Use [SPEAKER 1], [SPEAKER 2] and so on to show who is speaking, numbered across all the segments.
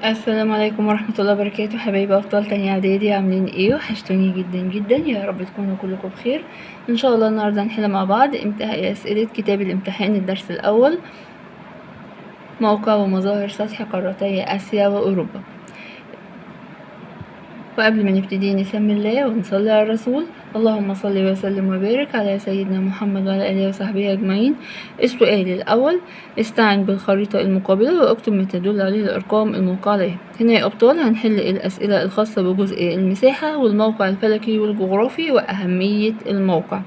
[SPEAKER 1] السلام عليكم ورحمة الله وبركاته. حبايبي أبطال تانية إعدادي، عاملين ايه؟ وحشتوني جدا جدا، يا رب تكونوا كلكم بخير ان شاء الله. النهاردة هنحل مع بعض أسئلة كتاب الامتحان الدرس الأول، موقع ومظاهر سطح قارتي آسيا وأوروبا. وقبل ما نبتدي نسمي الله ونصلي على الرسول، اللهم صل وسلم وبارك على سيدنا محمد وعلى آله وصحبه أجمعين. السؤال الأول: استعن بالخريطة المقابلة واكتب ما تدل عليه الأرقام الموقعة عليها. هنا يا أبطال هنحل الأسئلة الخاصة بجزء المساحة والموقع الفلكي والجغرافي وأهمية الموقع.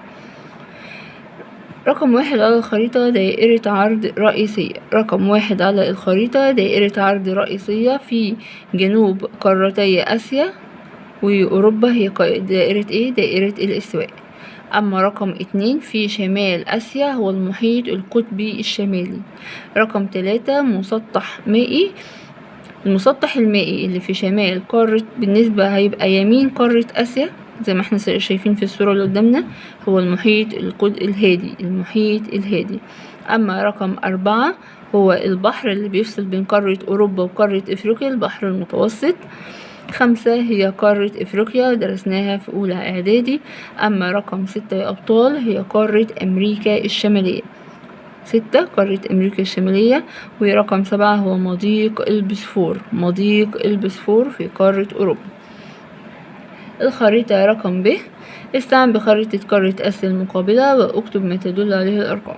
[SPEAKER 1] رقم 1 على الخريطة دائرة عرض رئيسية. رقم 1 على الخريطة دائرة عرض رئيسية في جنوب قارتي آسيا وأوروبا، هي دائرة ايه؟ دائرة الاستواء. أما رقم 2 في شمال آسيا هو المحيط القطبي الشمالي. رقم 3 مسطح مائي. المسطح المائي اللي في شمال قارة، بالنسبة هيبقى يمين قارة آسيا زي ما احنا شايفين في الصورة اللي قدامنا، هو المحيط الهادي، المحيط الهادي. أما رقم 4 هو البحر اللي بيفصل بين قارة أوروبا وقارة إفريقيا، البحر المتوسط. 5 هي قارة إفريقيا، درسناها في أولى إعدادي. أما رقم 6 يا أبطال هي قارة أمريكا الشمالية، 6 قارة أمريكا الشمالية. ورقم 7 هو مضيق البسفور، مضيق البسفور في قارة أوروبا. الخريطة رقم ب: استعن بخريطة قارة آسيا المقابلة واكتب ما تدل عليه الأرقام.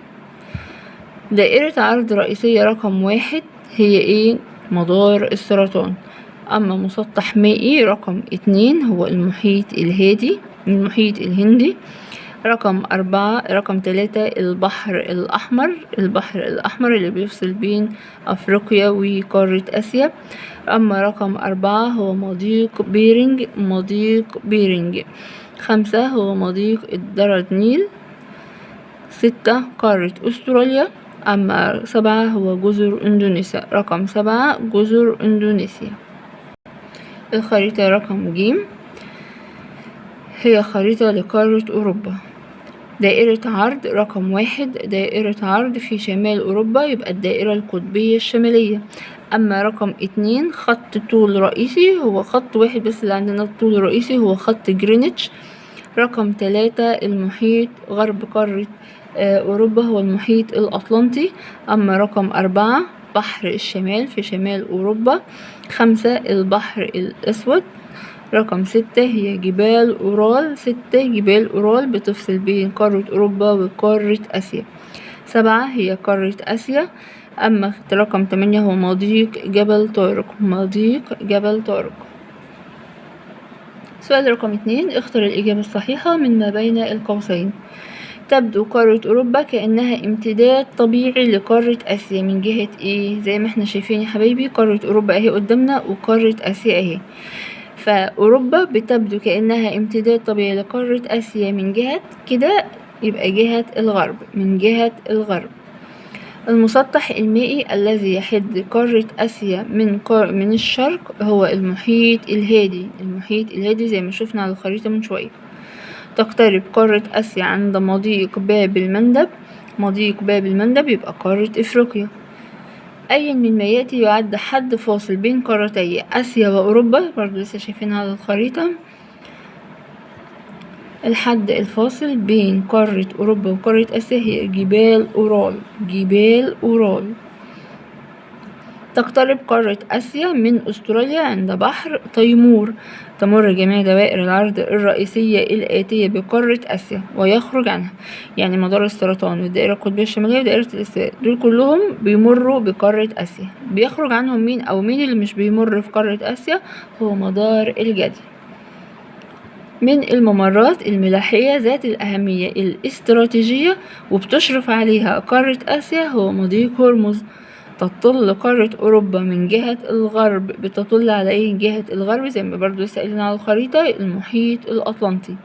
[SPEAKER 1] دائرة عرض رئيسية رقم 1 هي ايه؟ مدار السرطان. أما مسطح مائي رقم 2 هو المحيط الهادي، المحيط الهندي. رقم 3 البحر الأحمر، البحر الأحمر اللي بيفصل بين أفريقيا وقارة آسيا. أما رقم 4 هو مضيق بيرنج، مضيق بيرنج. 5 هو مضيق الدردنيل. 6 قارة أستراليا. أما 7 هو جزر إندونيسيا، رقم 7 جزر إندونيسيا. الخريطة رقم ج هي خريطة لقارة أوروبا. دائرة عرض رقم 1 دائرة عرض في شمال أوروبا، يبقى الدائرة القطبية الشمالية. أما رقم 2 خط طول رئيسي، هو خط واحد بس اللي عندنا الطول الرئيسي هو خط جرينتش. رقم 3 المحيط غرب قارة أوروبا هو المحيط الأطلنطي. أما رقم 4 بحر الشمال في شمال أوروبا. 5 البحر الأسود. رقم 6 هي جبال أورال، 6 جبال أورال بتفصل بين قارة أوروبا وقارة آسيا. 7 هي قارة آسيا. أما رقم 8 هو مضيق جبل طارق، مضيق جبل طارق. سؤال رقم 2: اختر الإجابة الصحيحة من ما بين القوسين. تبدو قارة أوروبا كأنها امتداد طبيعي لقارة آسيا من جهة ايه؟ زي ما احنا شايفين يا حبايبي، قارة أوروبا اهي قدامنا وقارة آسيا اهي. فأوروبا بتبدو كأنها امتداد طبيعي لقارة آسيا من جهة كده، يبقى جهة الغرب، من جهة الغرب. المسطح المائي الذي يحد قارة آسيا من الشرق هو المحيط الهادي، المحيط الهادي زي ما شفنا على الخريطة من شوية. تقترب قارة آسيا عند مضيق باب المندب، مضيق باب المندب يبقى قارة إفريقيا. أي من ما يأتي يعد حد فاصل بين قارتي آسيا وأوروبا، برضو لسه شايفينها على الخريطة. الحد الفاصل بين قارة أوروبا وقارة آسيا هي جبال أورال، جبال أورال. تقترب قارة آسيا من أستراليا عند بحر تيمور. تمر جميع دوائر العرض الرئيسية الآتية بقارة آسيا ويخرج عنها، يعني مدار السرطان والدائرة القطبية الشمالية ودائرة الاستواء، دول كلهم بيمروا بقارة آسيا. بيخرج عنهم مين أو مين اللي مش بيمر في قارة آسيا؟ هو مدار الجدي. من الممرات الملاحية ذات الأهمية الاستراتيجية وبتشرف عليها قارة آسيا هو مضيق هرمز. تطل قارة أوروبا من جهة الغرب، بتطل على ايه؟ جهة الغرب زي ما برضو لسه قايلين على الخريطة، المحيط الأطلنطي.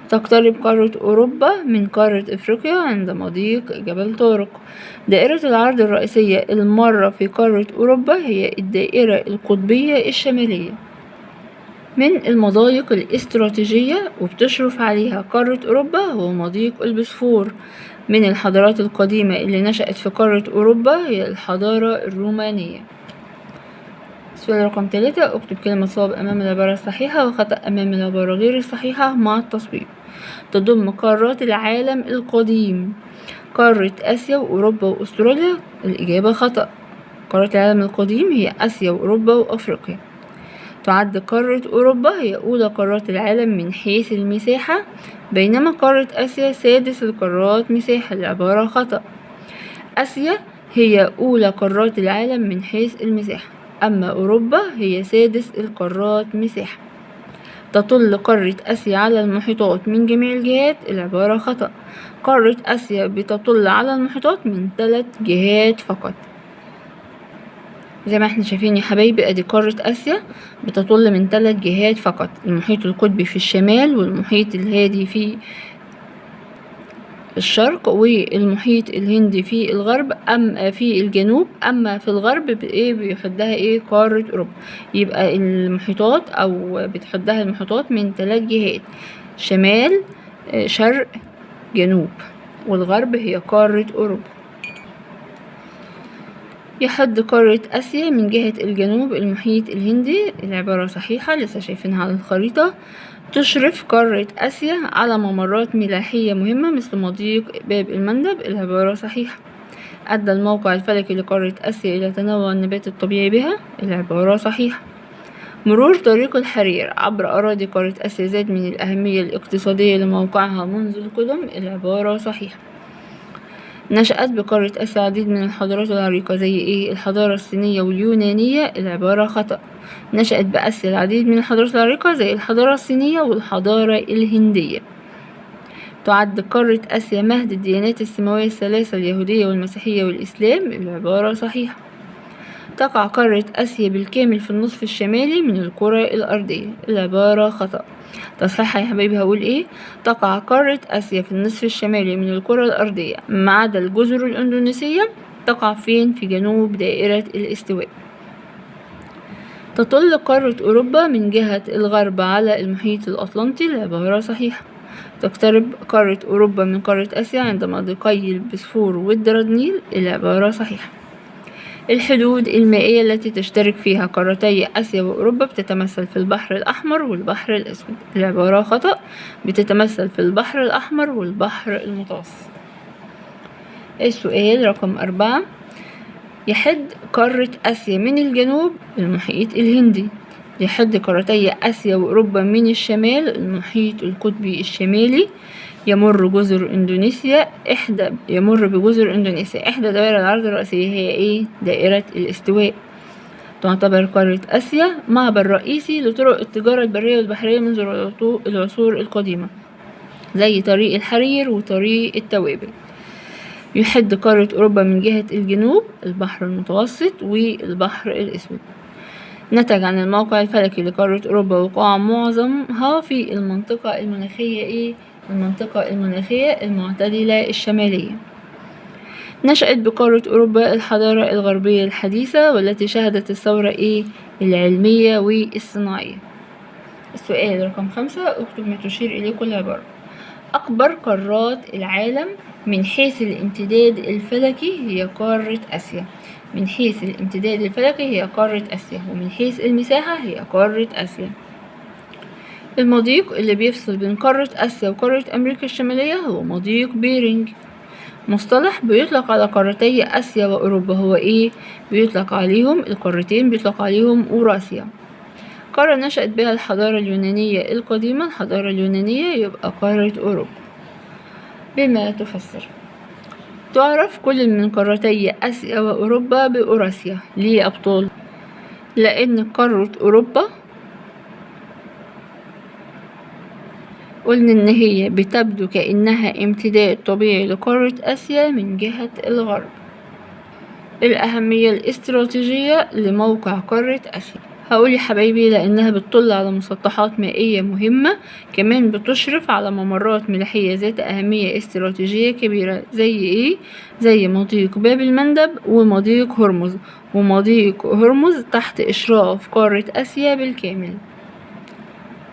[SPEAKER 1] تقترب قارة أوروبا من قارة إفريقيا عند مضيق جبل طارق. دائرة العرض الرئيسية المارة في قارة أوروبا هي الدائرة القطبية الشمالية. من المضايق الاستراتيجية وبتشرف عليها قارة أوروبا هو مضيق البسفور. من الحضارات القديمة اللي نشأت في قارة أوروبا هي الحضارة الرومانية. السؤال رقم 3، اكتب كلمة صواب أمام العبارة الصحيحة وخطأ أمام العبارة غير الصحيحة مع التصويب. تضم قارات العالم القديم قارة آسيا وأوروبا وأستراليا. الإجابة خطأ. قارات العالم القديم هي آسيا وأوروبا وأفريقيا. تعد قارة أوروبا هي أولى قارات العالم من حيث المساحة، بينما قارة آسيا سادس القارات مساحة. العبارة خطأ. آسيا هي أولى قارات العالم من حيث المساحة، أما أوروبا هي سادس القارات مساحة. تطل قارة آسيا على المحيطات من جميع الجهات. العبارة خطأ. قارة آسيا بتطل على المحيطات من 3 جهات فقط. زي ما احنا شايفين يا حبايبي، ادي قارة آسيا بتطل من 3 جهات فقط: المحيط القطبي في الشمال، والمحيط الهادي في الشرق، والمحيط الهندي في الغرب، أما في الجنوب. أما في الغرب بيحدها قارة أوروبا. يبقى المحيطات أو بتحدها المحيطات من 3 جهات: شمال، شرق، جنوب، والغرب هي قارة أوروبا. يحد قارة آسيا من جهة الجنوب المحيط الهندي. العبارة صحيحة، لسه شايفينها على الخريطة. تشرف قارة آسيا على ممرات ملاحية مهمة مثل مضيق باب المندب. العبارة صحيحة. أدى الموقع الفلكي لقارة آسيا إلى تنوع النبات الطبيعي بها. العبارة صحيحة. مرور طريق الحرير عبر أراضي قارة آسيا زاد من الأهمية الاقتصادية لموقعها منذ القدم. العبارة صحيحة. نشأت بقارة آسيا العديد من الحضارات العريقة زي الحضارة الصينية واليونانية. العبارة خطأ. نشأت بآسيا العديد من الحضارات العريقة زي الحضارة الصينية والحضارة الهندية. تعد قارة آسيا مهد الديانات السماوية الثلاثة: اليهودية والمسيحية والإسلام. العبارة صحيحة. تقع قارة آسيا بالكامل في النصف الشمالي من الكرة الأرضية. العبارة خطأ. تصحيحها يا حبايبي هقول تقع قارة آسيا في النصف الشمالي من الكرة الأرضية ما عدا الجزر الإندونيسية. تقع فين؟ في جنوب دائرة الاستواء. تطل قارة أوروبا من جهة الغرب على المحيط الأطلنطي. العبارة صحيحة. تقترب قارة أوروبا من قارة آسيا عند مضيقي البسفور والدردنيل. العبارة صحيحة. الحدود المائية التي تشترك فيها قارتي آسيا وأوروبا بتتمثل في البحر الأحمر والبحر الأسود. العبارة خطأ. بتتمثل في البحر الأحمر والبحر المتوسط. السؤال رقم 4، يحد قارة آسيا من الجنوب المحيط الهندي. يحد قارتي آسيا وأوروبا من الشمال المحيط القطبي الشمالي. يمر بجزر إندونيسيا. إحدى دوائر العرض الرئيسية هي دائرة الاستواء. تعتبر قارة آسيا معبر رئيسي لطرق التجارة البرية والبحرية منذ العصور القديمة زي طريق الحرير وطريق التوابل. يحد قارة أوروبا من جهة الجنوب البحر المتوسط والبحر الأسود. نتج عن الموقع الفلكي لقارة أوروبا وقوع معظمها في المنطقة المناخية المنطقة المناخية المعتدلة الشمالية. نشأت بقارة أوروبا الحضارة الغربية الحديثة والتي شهدت الثورة العلمية والصناعية. السؤال رقم 5، اكتب ما تشير إليه كل عبارة. أكبر قارات العالم من حيث الامتداد الفلكي هي قارة آسيا. من حيث الامتداد الفلكي هي قارة آسيا، ومن حيث المساحة هي قارة آسيا. المضيق اللي بيفصل بين قارة آسيا وقارة أمريكا الشمالية هو مضيق بيرنج. مصطلح بيطلق على قارتي آسيا وأوروبا هو بيطلق عليهم القارتين بيطلق عليهم أوراسيا. قارة نشأت بها الحضارة اليونانية القديمة. الحضارة اليونانية يبقى قارة أوروبا. بما تفسر. تعرف كل من قارتي آسيا وأوروبا بأوراسيا. ليه يا أبطال؟ لأن قارة أوروبا قلنا إن هي بتبدو كأنها امتداد طبيعي لقارة آسيا من جهة الغرب. الأهمية الاستراتيجية لموقع قارة آسيا. هقول يا حبايبي لأنها بتطل على مسطحات مائية مهمة، كمان بتشرف على ممرات ملاحية ذات أهمية استراتيجية كبيرة زي مضيق باب المندب ومضيق هرمز. ومضيق هرمز تحت إشراف قارة آسيا بالكامل.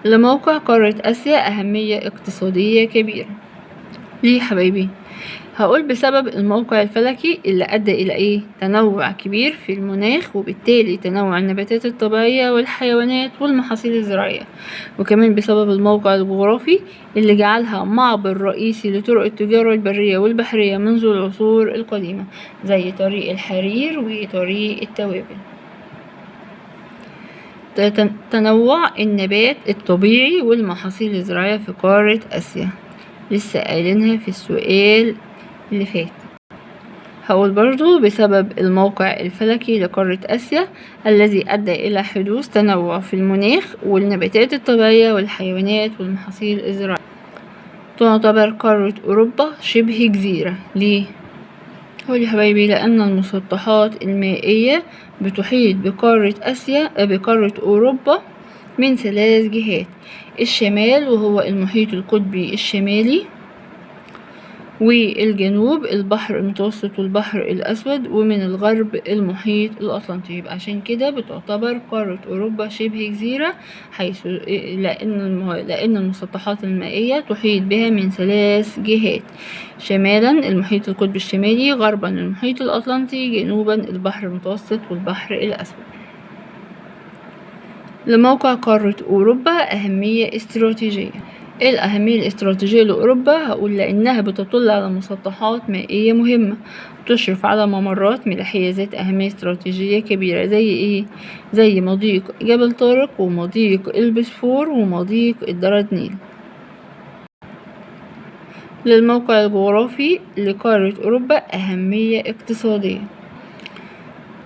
[SPEAKER 1] لموقع قارة آسيا أهمية اقتصادية كبيرة. ليه حبايبي؟ هقول بسبب الموقع الفلكي اللي أدى إلى إيه؟ تنوع كبير في المناخ، وبالتالي تنوع النباتات الطبيعية والحيوانات والمحاصيل الزراعية، وكمان بسبب الموقع الجغرافي اللي جعلها معبر رئيسي لطرق التجارة البرية والبحرية منذ العصور القديمة، زي طريق الحرير وطريق التوابل. تنوع النبات الطبيعي والمحاصيل الزراعية في قارة آسيا، لسه قايلينها في السؤال اللي فات. هقول برضو بسبب الموقع الفلكي لقارة آسيا الذي أدى إلى حدوث تنوع في المناخ والنباتات الطبيعية والحيوانات والمحاصيل الزراعية. تعتبر قارة أوروبا شبه جزيرة. ليه؟ هقول يا حبايبي لأن المسطحات المائية بتحيط بقارة أوروبا من 3 جهات: الشمال وهو المحيط القطبي الشمالي، والجنوب البحر المتوسط والبحر الأسود، ومن الغرب المحيط الأطلنطي. يبقى عشان كده بتعتبر قارة أوروبا شبه جزيرة، حيث لأن المسطحات المائية تحيط بها من 3 جهات: شمالا المحيط القطبي الشمالي، غربا المحيط الأطلنطي، جنوبا البحر المتوسط والبحر الأسود. لموقع قارة أوروبا أهمية استراتيجية. ايه الأهمية الاستراتيجية لأوروبا؟ هقول لأنها بتطل على مسطحات مائية مهمة، تشرف على ممرات ملاحية ذات أهمية استراتيجية كبيرة. زي ايه؟ زي مضيق جبل طارق ومضيق البسفور ومضيق الدردنيل. للموقع الجغرافي لقارة أوروبا أهمية اقتصادية،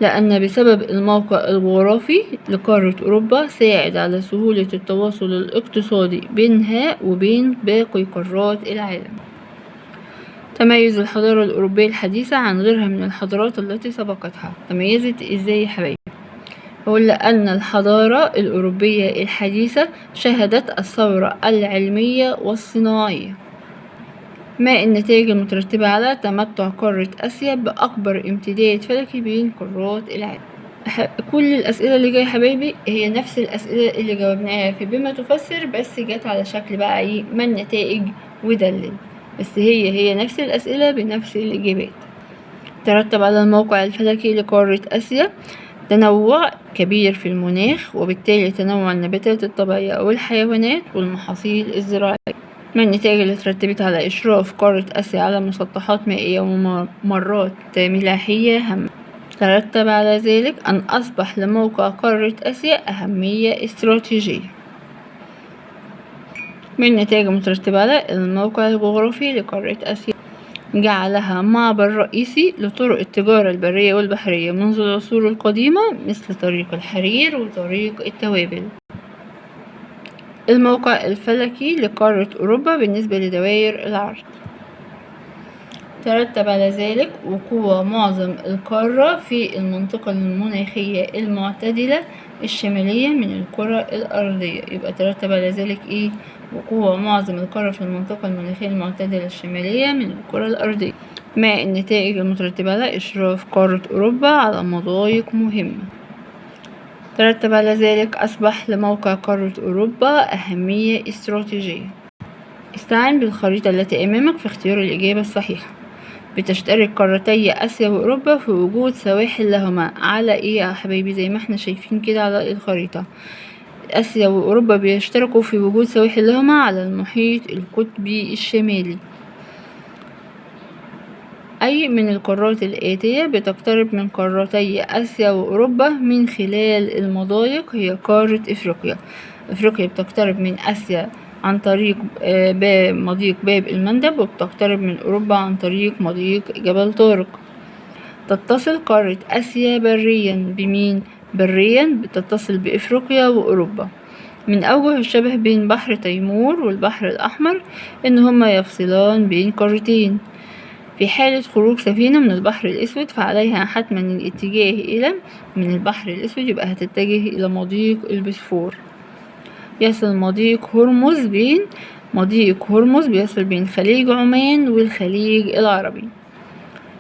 [SPEAKER 1] لأن بسبب الموقع الجغرافي لقارة أوروبا ساعد على سهولة التواصل الاقتصادي بينها وبين باقي قارات العالم. تميز الحضارة الأوروبية الحديثة عن غيرها من الحضارات التي سبقتها. تميزت ازاي يا حبايبي؟ هقول لأن الحضارة الأوروبية الحديثة شهدت الثورة العلمية والصناعية، ما النتائج المترتبة على تمتع قارة آسيا بأكبر امتداد فلكي بين قارات العالم. كل الأسئلة اللي جاية حبايبي هي نفس الأسئلة اللي جاوبناها في بما تفسر، بس جت على شكل بقى ايه؟ ما النتائج ودلل، بس هي نفس الأسئلة بنفس الإجابات. ترتب على الموقع الفلكي لقارة آسيا تنوع كبير في المناخ، وبالتالي تنوع النباتات الطبيعية والحيوانات والمحاصيل الزراعية. من النتائج اللي ترتبت على إشراف قارة آسيا على مسطحات مائية وممرات ملاحية هامة. ترتب على ذلك أن أصبح لموقع قارة آسيا أهمية استراتيجية. من النتائج المترتبة على الموقع الجغرافي لقارة آسيا جعلها معبر رئيسي لطرق التجارة البرية والبحرية منذ العصور القديمة، مثل طريق الحرير وطريق التوابل. الموقع الفلكي لقارة أوروبا بالنسبة لدوائر العرض. ترتب على ذلك وقوع معظم القارة في المنطقة المناخية المعتدلة الشمالية من الكرة الأرضية. يبقى ترتب على ذلك ايه؟ وقوع معظم القارة في المنطقة المناخية المعتدلة الشمالية من الكرة الأرضية، مع النتائج المترتبة على إشراف قارة أوروبا على مضايق مهمة. ترتب على ذلك أصبح لموقع قارة أوروبا أهمية استراتيجية. استعن بالخريطة التي أمامك في اختيار الإجابة الصحيحة. بتشترك قارتي آسيا وأوروبا في وجود سواحل لهما على إيه يا حبايبي؟ زي ما احنا شايفين كده على الخريطة، آسيا وأوروبا بيشتركوا في وجود سواحل لهما على المحيط القطبي الشمالي. أي من القارات الآتية بتقترب من قارتي آسيا وأوروبا من خلال المضايق؟ هي قارة إفريقيا. إفريقيا بتقترب من آسيا عن طريق مضيق باب المندب، وبتقترب من أوروبا عن طريق مضيق جبل طارق. تتصل قارة آسيا بريا بمين؟ بريا بتتصل بإفريقيا وأوروبا. من أوجه الشبه بين بحر تيمور والبحر الأحمر إن هما يفصلان بين قارتين. في حالة خروج سفينة من البحر الأسود فعليها حتما الاتجاه إلى من البحر الأسود، يبقى هتتجه إلى مضيق البسفور. يصل مضيق هرمز بيصل بين خليج عمان والخليج العربي.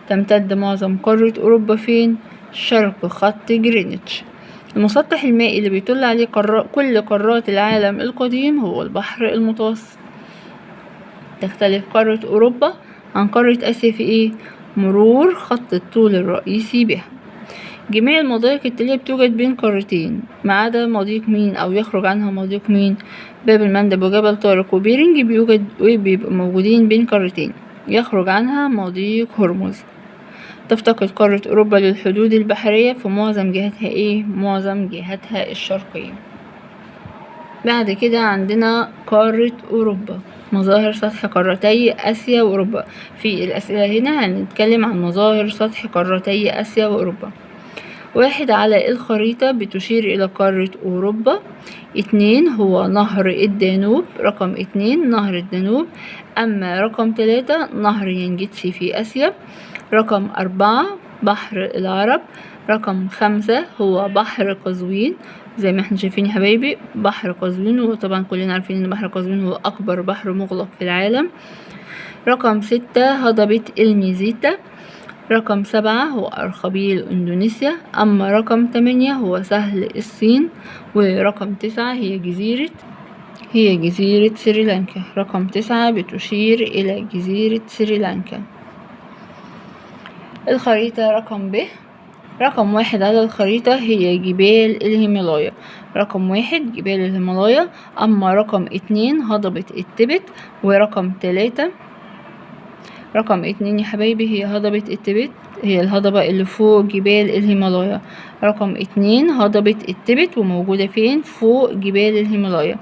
[SPEAKER 1] تمتد معظم قارة أوروبا فين؟ شرق خط جرينتش. المسطح المائي اللي بيطل عليه كل قارات العالم القديم هو البحر المتوسط. تختلف قارة أوروبا عن قارة آسيا في ايه؟ مرور خط الطول الرئيسي بها. جميع المضايق التالية بتوجد بين قارتين ما عدا مضيق مين أو يخرج عنها مضيق مين؟ باب المندب وجبل طارق وبيرنج بيبقوا موجودين بين قارتين، يخرج عنها مضيق هرمز. تفتقد قارة أوروبا للحدود البحرية في معظم جهاتها ايه؟ معظم جهاتها الشرقية. بعد كده عندنا قارة أوروبا، مظاهر سطح قارتي آسيا وأوروبا. في الأسئلة هنا هنتكلم عن مظاهر سطح قارتي آسيا وأوروبا. 1 على الخريطة بتشير إلى قارة أوروبا. 2 هو نهر الدانوب. رقم 2 نهر الدانوب. أما رقم 3 نهر ينجتسي في آسيا. رقم 4 بحر العرب. رقم 5 هو بحر قزوين، زي ما احنا شايفين يا حبايبي بحر قزوين، وطبعا كلنا عارفين ان بحر قزوين هو أكبر بحر مغلق في العالم. رقم 6 هضبة الميزيتا. رقم 7 هو أرخبيل إندونيسيا. أما رقم 8 هو سهل الصين. ورقم 9 هي جزيرة سريلانكا. رقم 9 بتشير إلى جزيرة سريلانكا. الخريطة رقم ب. رقم 1 على الخريطة هي جبال الهيمالايا. رقم 1 جبال الهيمالايا. أما رقم 2 هضبة التبت. ورقم 3 رقم 2 يا حبايبي هي هضبة التبت، هي الهضبة اللي فوق جبال الهيمالايا. رقم 2 هضبة التبت وموجودة فين؟ فوق جبال الهيمالايا.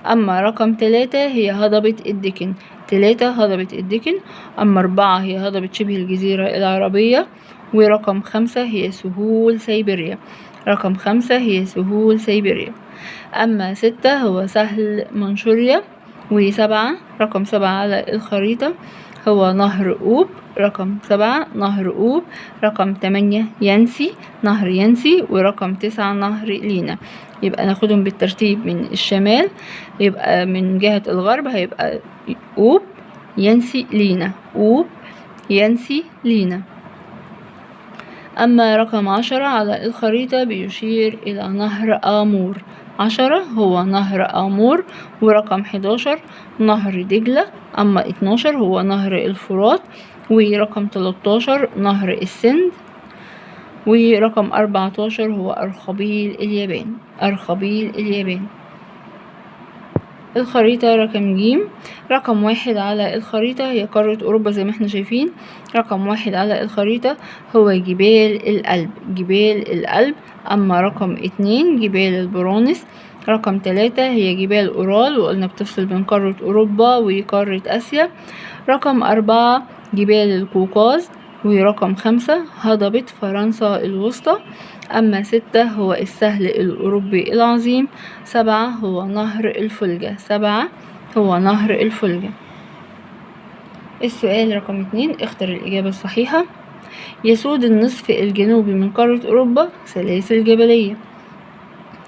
[SPEAKER 1] أما رقم 3 هي هضبة الدكن. 3 هضبة الدكن. أما 4 هي هضبة شبه الجزيرة العربية. ورقم 5 هي سهول سيبيريا. رقم 5 هي سهول سيبيريا. أما 6 هو سهل منشوريا. رقم 7 على الخريطة هو نهر أوب. رقم 7 نهر أوب. رقم 8 ينسي، نهر ينسي. ورقم 9 نهر لينا. يبقى ناخدهم بالترتيب من الشمال، يبقى من جهة الغرب هيبقى أوب ينسي لينا. أوب ينسي لينا. أما رقم 10 على الخريطة بيشير إلى نهر آمور. 10 هو نهر آمور. ورقم 11 نهر دجلة. أما 12 هو نهر الفرات. ورقم 13 نهر السند. ورقم 14 هو أرخبيل اليابان. الخريطة رقم ج. رقم 1 على الخريطة هي قارة أوروبا زي ما احنا شايفين. رقم 1 على الخريطة هو جبال الألب. أما رقم 2 جبال البرونس. رقم 3 هي جبال أورال، وقلنا بتفصل بين قارة أوروبا وقارة آسيا. رقم 4 جبال القوقاز. ورقم 5 هضبة فرنسا الوسطى. أما 6 هو السهل الأوروبي العظيم. 7 هو نهر الفولجا. السؤال رقم 2 اختر الإجابة الصحيحة. يسود النصف الجنوبي من قارة أوروبا سلاسل جبلية.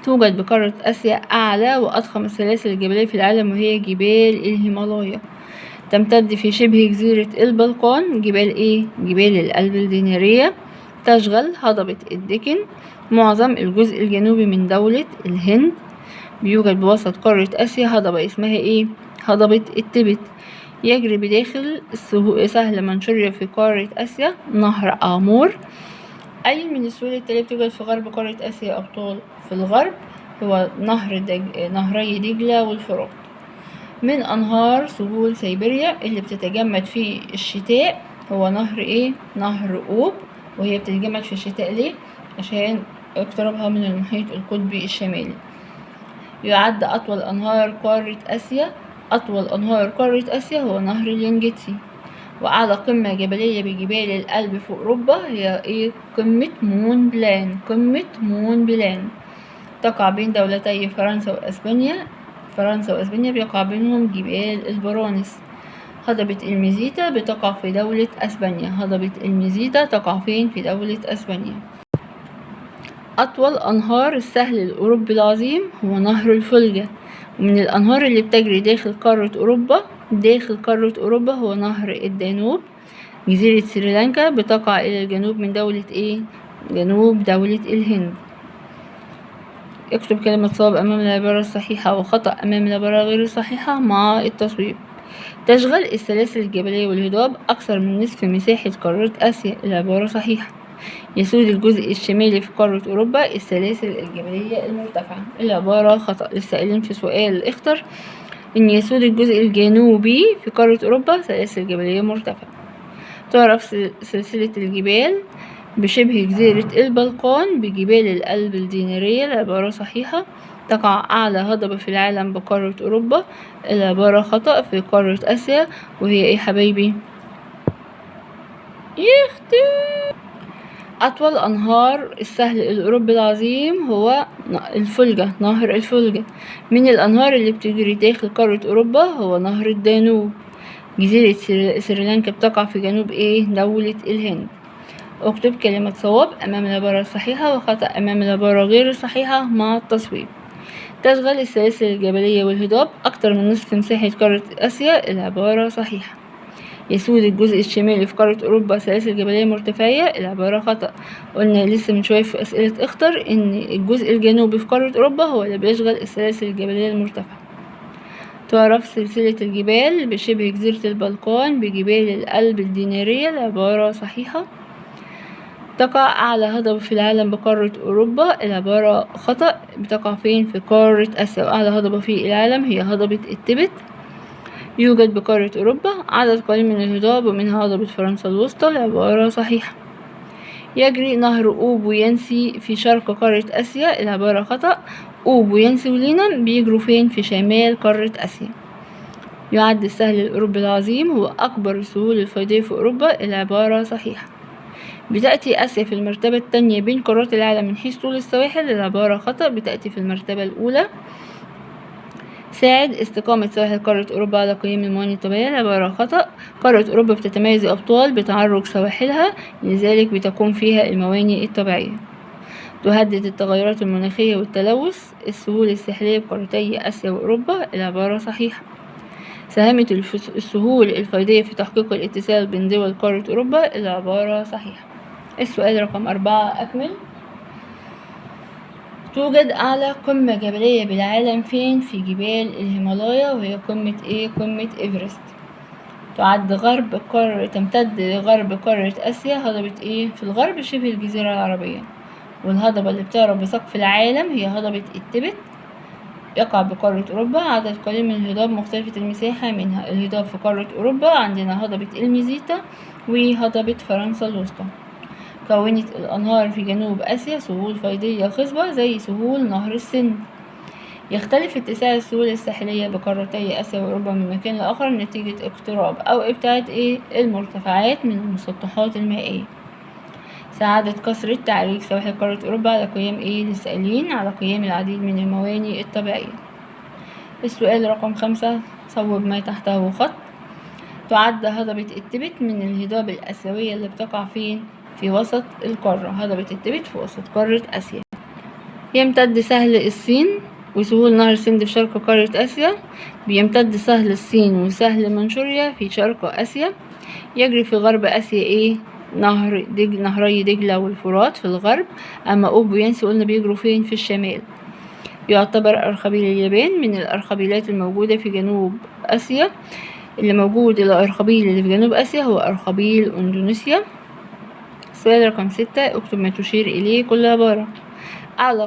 [SPEAKER 1] توجد بقارة آسيا أعلى وأضخم السلاسل الجبلية في العالم، وهي جبال الهيمالايا. تمتد في شبه جزيرة البلقان جبال الألب الدينارية. تشغل هضبة الدكن معظم الجزء الجنوبي من دولة الهند. بيوجد بوسط قارة آسيا هضبة اسمها هضبة التبت. يجري بداخل سهل منشوريا في قارة آسيا نهر آمور. أي من السهول التالية بتوجد في غرب قارة آسيا أبطال؟ في الغرب هو نهري دجلة والفرات. من أنهار سهول سيبيريا اللي بتتجمد في الشتاء هو نهر أوب. وهي بتتجمد في الشتاء ليه؟ عشان اقترابها من المحيط القطبي الشمالي. يعد أطول أنهار قارة آسيا هو نهر اليانجتسي. وأعلى قمة جبلية بجبال الألب في أوروبا هي قمة مون بلان. تقع بين دولتي فرنسا وأسبانيا بيقع بينهم جبال البرونس. هضبة الميزيتا بتقع في دولة أسبانيا. أطول أنهار السهل الأوروبي العظيم هو نهر الفولجا. ومن الأنهار اللي بتجري داخل قارة أوروبا هو نهر الدانوب. جزيرة سريلانكا بتقع إلى الجنوب من جنوب دولة الهند. اكتب كلمة صواب أمام العبارة الصحيحة وخطأ أمام العبارة غير الصحيحة مع التصويب. تشغل السلاسل الجبلية والهضاب أكثر من نصف مساحة قارة آسيا. العبارة صحيحة. يسود الجزء الشمالي في قارة أوروبا السلاسل الجبلية المرتفعة. العبارة خطأ. للسائلين في سؤال اختر إن يسود الجزء الجنوبي في قارة أوروبا سلاسل جبلية مرتفعة. تعرف سلسلة الجبال بشبه جزيرة البلقان بجبال الألب الدينارية. العبارة صحيحة. تقع أعلى هضبة في العالم بقارة أوروبا. العبارة خطأ، في قارة آسيا. وهي إيه حبايبي؟ أطول أنهار السهل الأوروبي العظيم هو الفولجا، نهر الفولجا. من الأنهار اللي بتجري داخل قارة أوروبا هو نهر الدانوب. جزيرة سريلانكا بتقع في جنوب دولة الهند. اكتب كلمة صواب أمام العبارة الصحيحة وخطأ أمام العبارة غير الصحيحة مع التصويب. تشغل السلاسل الجبلية والهضاب أكثر من نصف مساحة قارة آسيا. العبارة صحيحة. يسود الجزء الشمالي في قارة أوروبا سلاسل جبلية مرتفعية. العبارة خطأ. قلنا لسه من شوية في أسئلة اختر إن الجزء الجنوبي في قارة أوروبا هو اللي بيشغل السلاسل الجبلية المرتفعة. تعرف سلسلة الجبال بشبه جزيرة البلقان بجبال الألب الدينارية. العبارة صحيحة. تقع أعلى هضبة في العالم بقارة أوروبا. العبارة خطأ. بتقع فين؟ في قارة آسيا. وأعلى هضبة في العالم هي هضبة التبت. يوجد بقارة أوروبا عدد قليل من الهضاب ومنها هضبة فرنسا الوسطى. العبارة صحيحة. يجري نهر أوب وينسي في شرق قارة آسيا. العبارة خطأ. أوب وينسي ولينا بيجروا فين؟ في شمال قارة آسيا. يعد السهل الأوروبي العظيم هو أكبر السهول الفيضية في أوروبا. العبارة صحيحة. بتأتي آسيا في المرتبة الثانية بين قارات العالم من حيث طول السواحل. العبارة خطأ. بتأتي في المرتبة الأولى. ساعد استقامة سواحل قارة أوروبا على قيم الموانئ الطبيعية. العبارة خطأ. قارة أوروبا بتتميز أبطال بتعرج سواحلها، لذلك بتقوم فيها الموانئ الطبيعية. تهدد التغيرات المناخية والتلوث السهول الساحلية بقارتي آسيا وأوروبا. العبارة صحيحة. ساهمت السهول الفيضية في تحقيق الاتصال بين دول قارة أوروبا. العبارة صحيحة. السؤال رقم 4 أكمل. توجد أعلى قمة جبلية بالعالم فين؟ في جبال الهيمالايا، وهي قمة قمة إيفرست. تمتد لغرب قارة آسيا. هضبة في الغرب شبه الجزيرة العربية. والهضبة اللي بتعرف بسقف العالم هي هضبة التبت. يقع بقارة أوروبا. عدد قليل من الهضاب مختلفة المساحة، منها الهضاب في قارة أوروبا عندنا هضبة الميزيتا وهضبة فرنسا الوسطى. كونت الأنهار في جنوب آسيا سهول فيضية خصبة زي سهول نهر السند. يختلف اتساع السهول الساحلية بقارتي آسيا وأوروبا من مكان لآخر نتيجة اقتراب أو ابتعاد المرتفعات من المسطحات المائية. ساعدت كثرة تعريج سواحل قارة أوروبا على قيام للسائلين على قيام العديد من الموانئ الطبيعية. السؤال رقم 5 صوب ما تحته خط. تعد هضبة التبت من الهضاب الآسيوية اللي بتقع فين؟ في وسط القارة. هضبة التبت في وسط قارة آسيا. يمتد سهل الصين وسهول نهر السند في شرق قارة آسيا. بيمتد سهل الصين وسهل منشوريا في شرق آسيا. يجري في غرب آسيا نهري دجلة والفرات في الغرب. أما أوب وينسي قلنا بيجروا فين؟ في الشمال. يعتبر أرخبيل اليابان من الأرخبيلات الموجودة في جنوب آسيا. الأرخبيل اللي في جنوب آسيا هو أرخبيل إندونيسيا. السؤال رقم 6 اكتب ما تشير إليه كل عبارة. أعلى